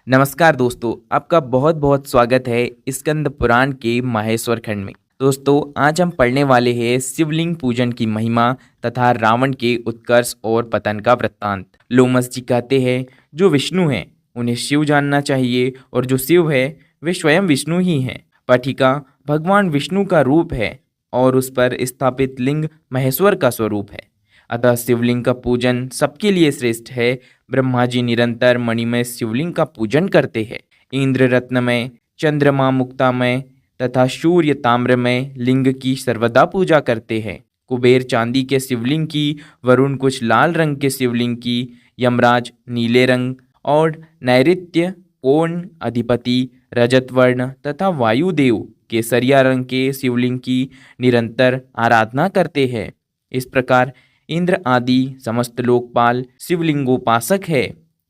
नमस्कार दोस्तों, आपका बहुत बहुत स्वागत है स्कंद पुराण के माहेश्वर खंड में। दोस्तों, आज हम पढ़ने वाले हैं शिवलिंग पूजन की महिमा तथा रावण के उत्कर्ष और पतन का वृत्तांत। लोमस जी कहते हैं, जो विष्णु हैं उन्हें शिव जानना चाहिए और जो शिव है वे स्वयं विष्णु ही हैं। पठिका भगवान विष्णु का रूप है और उस पर स्थापित लिंग महेश्वर का स्वरूप है। अतः शिवलिंग का पूजन सबके लिए श्रेष्ठ है। ब्रह्मा जी निरंतर मणिमय शिवलिंग का पूजन करते हैं। इंद्र रत्नमय, चंद्रमा मुक्तामय तथा सूर्य ताम्रमय लिंग की सर्वदा पूजा करते हैं। कुबेर चांदी के शिवलिंग की, वरुण कुछ लाल रंग के शिवलिंग की, यमराज नीले रंग और नैऋत्य कोण अधिपति रजत वर्ण तथा वायुदेव केसरिया रंग के शिवलिंग की निरंतर आराधना करते हैं। इस प्रकार इंद्र आदि समस्त लोकपाल शिवलिंगोपासक है।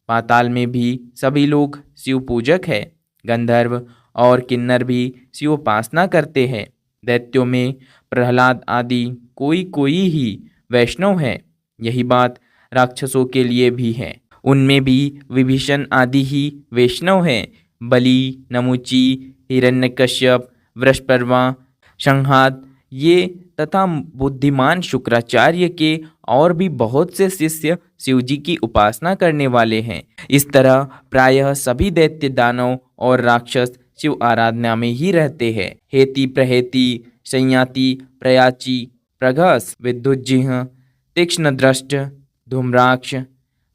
पाताल में भी सभी लोग शिव पूजक है। गंधर्व और किन्नर भी शिवोपासना करते हैं। दैत्यों में प्रहलाद आदि कोई कोई ही वैष्णव है। यही बात राक्षसों के लिए भी है। उनमें भी विभीषण आदि ही वैष्णव हैं। बलि, नमुची, हिरण्यकश्यप, वृषपर्वा, संहात ये तथा बुद्धिमान शुक्राचार्य के और भी बहुत से शिष्य शिवजी की उपासना करने वाले हैं। इस तरह प्रायः सभी दैत्य, दानव और राक्षस शिव आराधना में ही रहते हैं। हेति, प्रहेति, संयाति, प्रयाची, प्रघस, विद्युज्जिह्, तीक्ष्णदृष्ट, धूम्राक्ष,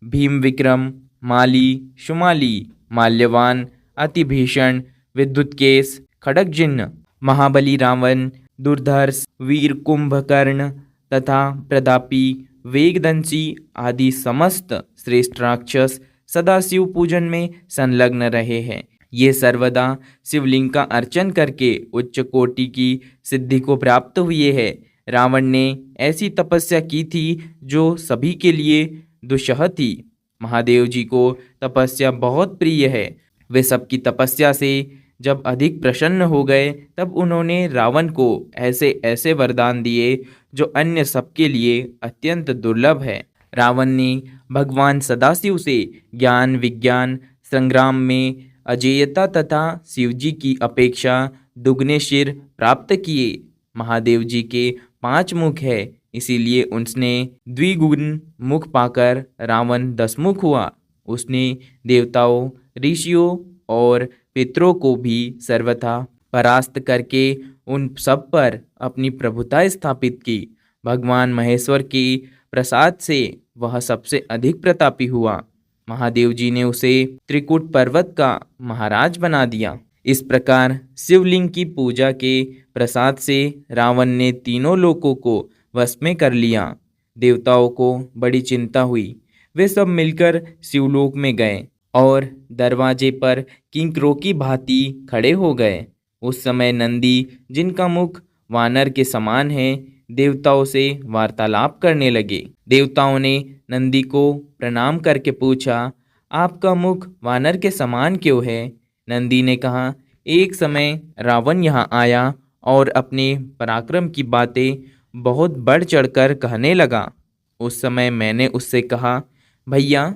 भीम विक्रम, माली, शुमाली, माल्यवान, अतिभीषण, विद्युत्केश, खड्गजिह्न, महाबली रावण, दुर्धर्ष, वीर कुंभकर्ण तथा प्रतापी, वेगदंशी आदि समस्त श्रेष्ठ राक्षस सदा शिव पूजन में संलग्न रहे हैं। ये सर्वदा शिवलिंग का अर्चन करके उच्च कोटि की सिद्धि को प्राप्त हुए हैं। रावण ने ऐसी तपस्या की थी जो सभी के लिए दुस्सह थी। महादेव जी को तपस्या बहुत प्रिय है। वे सबकी तपस्या से जब अधिक प्रसन्न हो गए तब उन्होंने रावण को ऐसे ऐसे वरदान दिए जो अन्य सबके लिए अत्यंत दुर्लभ है। रावण ने भगवान सदाशिव से ज्ञान, विज्ञान, संग्राम में अजेयता तथा शिवजी की अपेक्षा दुगने सिर प्राप्त किए। महादेव जी के 5 मुख है, इसीलिए उसने द्विगुण मुख पाकर रावण 10 मुख हुआ। उसने देवताओं, ऋषियों और पितरों को भी सर्वथा परास्त करके उन सब पर अपनी प्रभुता स्थापित की। भगवान महेश्वर के प्रसाद से वह सबसे अधिक प्रतापी हुआ। महादेव जी ने उसे त्रिकुट पर्वत का महाराज बना दिया। इस प्रकार शिवलिंग की पूजा के प्रसाद से रावण ने तीनों लोकों को वश में कर लिया। देवताओं को बड़ी चिंता हुई। वे सब मिलकर शिवलोक में गए और दरवाजे पर किंकरों की भांति खड़े हो गए। उस समय नंदी, जिनका मुख वानर के समान है, देवताओं से वार्तालाप करने लगे। देवताओं ने नंदी को प्रणाम करके पूछा, आपका मुख वानर के समान क्यों है? नंदी ने कहा, एक समय रावण यहाँ आया और अपने पराक्रम की बातें बहुत बढ़ चढ़कर कहने लगा। उस समय मैंने उससे कहा, भैया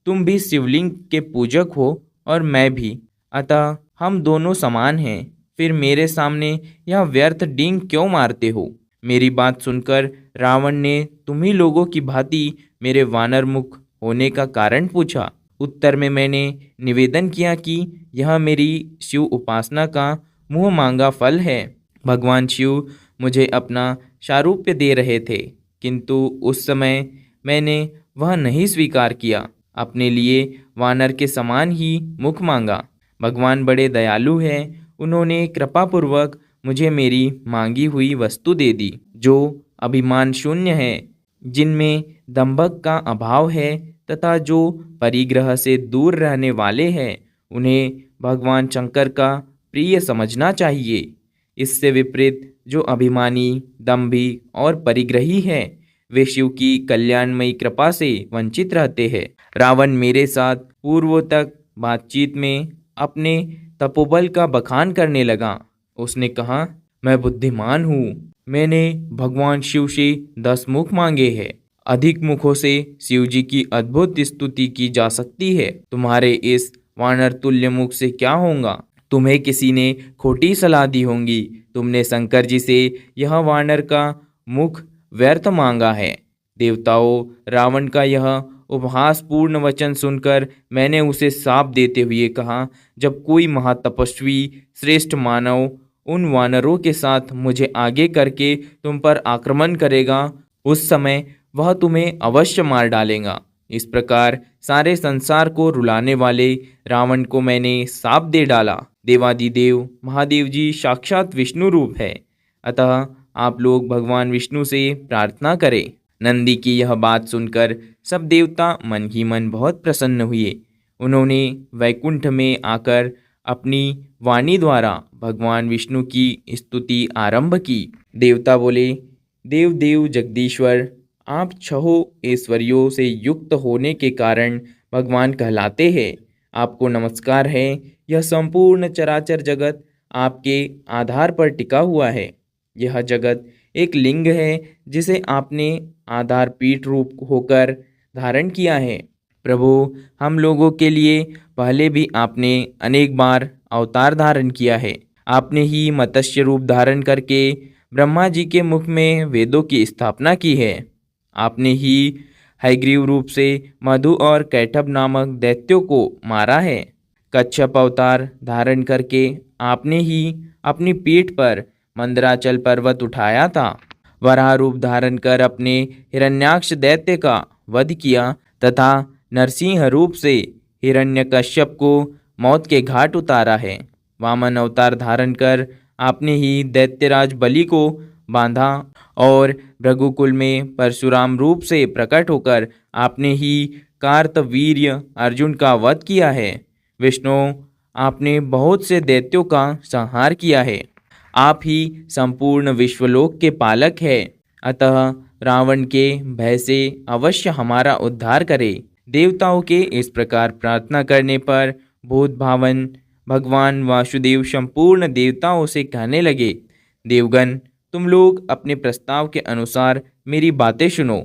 तुम भी शिवलिंग के पूजक हो और मैं भी, अतः हम दोनों समान हैं। फिर मेरे सामने यह व्यर्थ डींग क्यों मारते हो? मेरी बात सुनकर रावण ने तुम्ही लोगों की भांति मेरे वानर मुख होने का कारण पूछा। उत्तर में मैंने निवेदन किया कि यह मेरी शिव उपासना का मुँह मांगा फल है। भगवान शिव मुझे अपना सारूप्य दे रहे थे, किंतु उस समय मैंने वह नहीं स्वीकार किया। अपने लिए वानर के समान ही मुख मांगा। भगवान बड़े दयालु हैं। उन्होंने कृपापूर्वक मुझे मेरी मांगी हुई वस्तु दे दी। जो अभिमान शून्य है, जिनमें दंभक का अभाव है तथा जो परिग्रह से दूर रहने वाले हैं, उन्हें भगवान शंकर का प्रिय समझना चाहिए। इससे विपरीत जो अभिमानी, दंभी और परिग्रही है, वे शिव की कल्याणमयी कृपा से वंचित रहते हैं। रावण मेरे साथ पूर्वों तक बातचीत में अपने तपोबल का बखान करने लगा। उसने कहा, मैं बुद्धिमान हूँ। मैंने भगवान शिव से 10 मुख मांगे हैं। अधिक मुखों से शिव जी की अद्भुत स्तुति की जा सकती है। तुम्हारे इस वानर तुल्य मुख से क्या होगा? तुम्हें किसी ने खोटी सलाह दी होंगी। तुमने शंकर जी से यह वानर का मुख व्यर्थ मांगा है। देवताओं, रावण का यह उपहासपूर्ण वचन सुनकर मैंने उसे शाप देते हुए कहा, जब कोई महातपस्वी श्रेष्ठ मानव उन वानरों के साथ मुझे आगे करके तुम पर आक्रमण करेगा, उस समय वह तुम्हें अवश्य मार डालेगा। इस प्रकार सारे संसार को रुलाने वाले रावण को मैंने शाप दे डाला। देवादिदेव महादेव जी साक्षात विष्णु रूप है, अतः आप लोग भगवान विष्णु से प्रार्थना करें। नंदी की यह बात सुनकर सब देवता मन ही मन बहुत प्रसन्न हुए। उन्होंने वैकुंठ में आकर अपनी वाणी द्वारा भगवान विष्णु की स्तुति आरंभ की। देवता बोले, देव देव जगदीश्वर, आप छहों ऐश्वर्यों से युक्त होने के कारण भगवान कहलाते हैं। आपको नमस्कार है। यह संपूर्ण चराचर जगत आपके आधार पर टिका हुआ है। यह जगत एक लिंग है जिसे आपने आधार पीठ रूप होकर धारण किया है। प्रभु, हम लोगों के लिए पहले भी आपने अनेक बार अवतार धारण किया है। आपने ही मत्स्य रूप धारण करके ब्रह्मा जी के मुख में वेदों की स्थापना की है। आपने ही हयग्रीव रूप से मधु और कैटभ नामक दैत्यों को मारा है। कच्छप अवतार धारण करके आपने ही अपनी पीठ पर मंदराचल पर्वत उठाया था। वराह रूप धारण कर अपने हिरण्याक्ष दैत्य का वध किया तथा नरसिंह रूप से हिरण्यकश्यप को मौत के घाट उतारा है। वामन अवतार धारण कर आपने ही दैत्यराज बलि को बांधा और भृगुकुल में परशुराम रूप से प्रकट होकर आपने ही कार्तवीर्य अर्जुन का वध किया है। विष्णु, आपने बहुत से दैत्यों का संहार किया है। आप ही संपूर्ण विश्वलोक के पालक हैं, अतः रावण के भय से अवश्य हमारा उद्धार करे। देवताओं के इस प्रकार प्रार्थना करने पर भूत भावन भगवान वासुदेव संपूर्ण देवताओं से कहने लगे, देवगण, तुम लोग अपने प्रस्ताव के अनुसार मेरी बातें सुनो।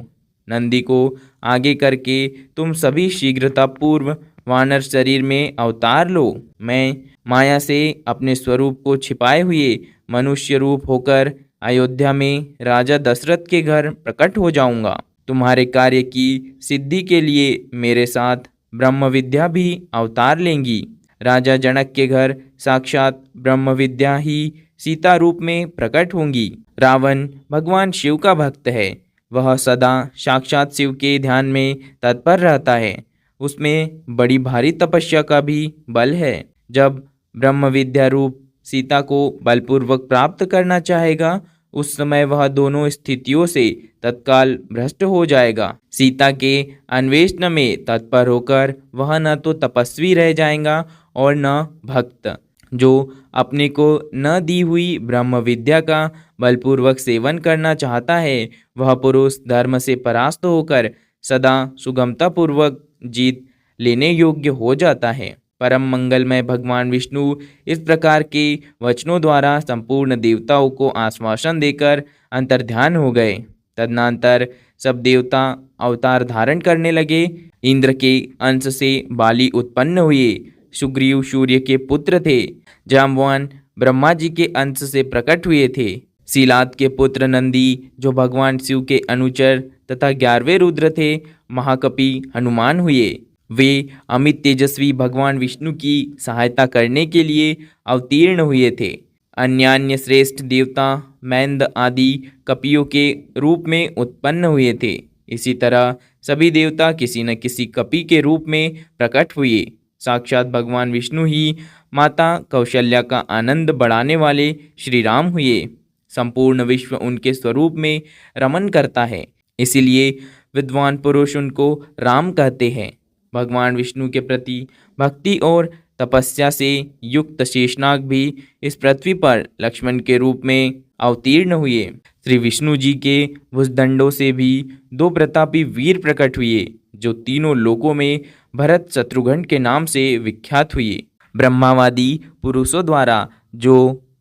नंदी को आगे करके तुम सभी शीघ्रतापूर्व वानर शरीर में अवतार लो। मैं माया से अपने स्वरूप को छिपाए हुए मनुष्य रूप होकर अयोध्या में राजा दशरथ के घर प्रकट हो जाऊंगा। तुम्हारे कार्य की सिद्धि के लिए मेरे साथ ब्रह्म विद्या भी अवतार लेंगी। राजा जनक के घर साक्षात ब्रह्म विद्या ही सीता रूप में प्रकट होंगी। रावण भगवान शिव का भक्त है। वह सदा साक्षात शिव के ध्यान में तत्पर रहता है। उसमें बड़ी भारी तपस्या का भी बल है। जब ब्रह्म विद्या रूप सीता को बलपूर्वक प्राप्त करना चाहेगा, उस समय वह दोनों स्थितियों से तत्काल भ्रष्ट हो जाएगा। सीता के अन्वेषण में तत्पर होकर वह न तो तपस्वी रह जाएगा और न भक्त। जो अपने को न दी हुई ब्रह्म विद्या का बलपूर्वक सेवन करना चाहता है, वह पुरुष धर्म से परास्त होकर सदा सुगमतापूर्वक जीत लेने योग्य हो जाता है। परम मंगलमय भगवान विष्णु इस प्रकार के वचनों द्वारा संपूर्ण देवताओं को आश्वासन देकर अंतर्ध्यान हो गए। तदनंतर सब देवता अवतार धारण करने लगे। इंद्र के अंश से बाली उत्पन्न हुए। सुग्रीव सूर्य के पुत्र थे। जाम्बवान ब्रह्मा जी के अंश से प्रकट हुए थे। शीलाद के पुत्र नंदी, जो भगवान शिव के अनुचर तथा 11वें रुद्र थे, महाकपि हनुमान हुए। वे अमित तेजस्वी भगवान विष्णु की सहायता करने के लिए अवतीर्ण हुए थे। अन्यान्य श्रेष्ठ देवता मैंद आदि कपियों के रूप में उत्पन्न हुए थे। इसी तरह सभी देवता किसी न किसी कपि के रूप में प्रकट हुए। साक्षात भगवान विष्णु ही माता कौशल्या का आनंद बढ़ाने वाले श्री राम हुए। संपूर्ण विश्व उनके स्वरूप में रमन करता है, इसीलिए विद्वान पुरुष उनको राम कहते हैं। भगवान विष्णु के प्रति भक्ति और तपस्या से युक्त शेषनाग भी इस पृथ्वी पर लक्ष्मण के रूप में अवतीर्ण हुए। श्री विष्णु जी के भुजदंडों से भी 2 प्रतापी वीर प्रकट हुए, जो तीनों लोकों में भरत शत्रुघ्न के नाम से विख्यात हुए। ब्रह्मावादी पुरुषों द्वारा जो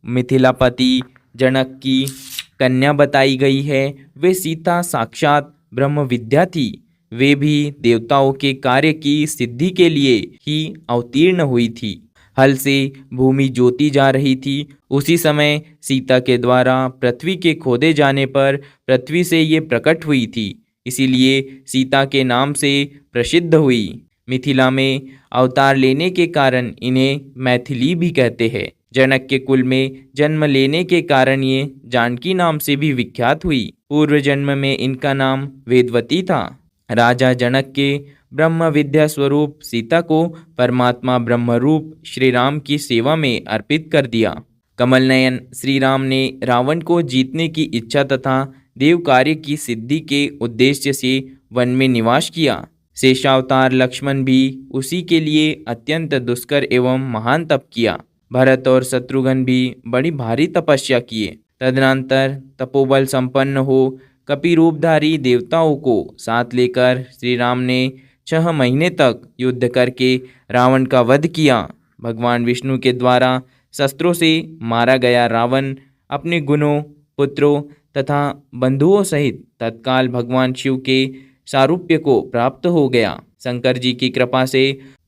मिथिलापति जनक की कन्या बताई गई है, वे सीता साक्षात ब्रह्म विद्या थी। वे भी देवताओं के कार्य की सिद्धि के लिए ही अवतीर्ण हुई थी। हल से भूमि जोती जा रही थी। उसी समय सीता के द्वारा पृथ्वी के खोदे जाने पर पृथ्वी से ये प्रकट हुई थी, इसीलिए सीता के नाम से प्रसिद्ध हुई। मिथिला में अवतार लेने के कारण इन्हें मैथिली भी कहते हैं। जनक के कुल में जन्म लेने के कारण ये जानकी नाम से भी विख्यात हुई। पूर्व जन्म में इनका नाम वेदवती था। राजा जनक के ब्रह्म विद्या स्वरूप सीता को परमात्मा ब्रह्म रूप श्री राम की सेवा में अर्पित कर दिया। कमल नयन श्री राम ने रावण को जीतने की इच्छा तथा देव कार्य की सिद्धि के उद्देश्य से वन में निवास किया। शेषावतार लक्ष्मण भी उसी के लिए अत्यंत दुष्कर एवं महान तप किया। भरत और शत्रुघ्न भी बड़ी भारी तपस्या किए। तदनंतर तपोबल संपन्न हो कपि रूपधारी देवताओं को साथ लेकर श्री राम ने 6 महीने तक युद्ध करके रावण का वध किया। भगवान विष्णु के द्वारा शस्त्रों से मारा गया रावण अपने गुणों, पुत्रों तथा बंधुओं सहित तत्काल भगवान शिव के सारूप्य को प्राप्त हो गया। शंकर जी की कृपा से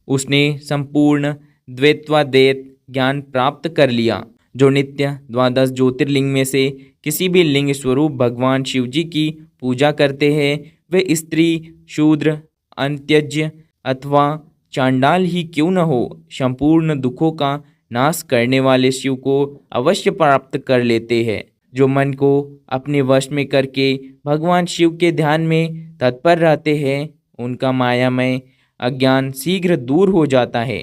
उसने संपूर्ण द्वैत्वाद्वैत ज्ञान प्राप्त कर लिया, जो नित्य 12 ज्योतिर्लिंग में से किसी भी लिंग स्वरूप भगवान शिव जी की पूजा करते हैं वे स्त्री, शूद्र, अंत्यज्य अथवा चांडाल ही क्यों न हो, संपूर्ण दुखों का नाश करने वाले शिव को अवश्य प्राप्त कर लेते हैं। जो मन को अपने वश में करके भगवान शिव के ध्यान में तत्पर रहते हैं उनका मायामय अज्ञान शीघ्र दूर हो जाता है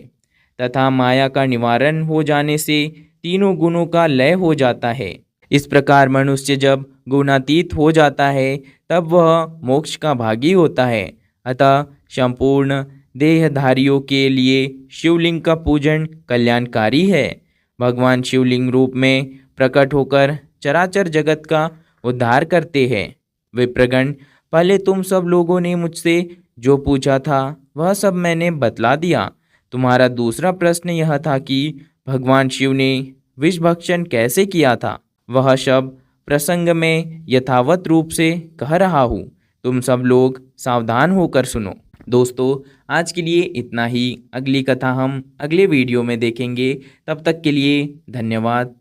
तथा माया का निवारण हो जाने से तीनों गुणों का लय हो जाता है। इस प्रकार मनुष्य जब गुणातीत हो जाता है तब वह मोक्ष का भागी होता है। अतः संपूर्ण देहधारियों के लिए शिवलिंग का पूजन कल्याणकारी है। भगवान शिवलिंग रूप में प्रकट होकर चराचर जगत का उद्धार करते हैं। विप्रगण, पहले तुम सब लोगों ने मुझसे जो पूछा था वह सब मैंने बतला दिया। तुम्हारा दूसरा प्रश्न यह था कि भगवान शिव ने विष भक्षण कैसे किया था। वह सब प्रसंग में यथावत रूप से कह रहा हूँ, तुम सब लोग सावधान होकर सुनो। दोस्तों, आज के लिए इतना ही। अगली कथा हम अगले वीडियो में देखेंगे। तब तक के लिए धन्यवाद।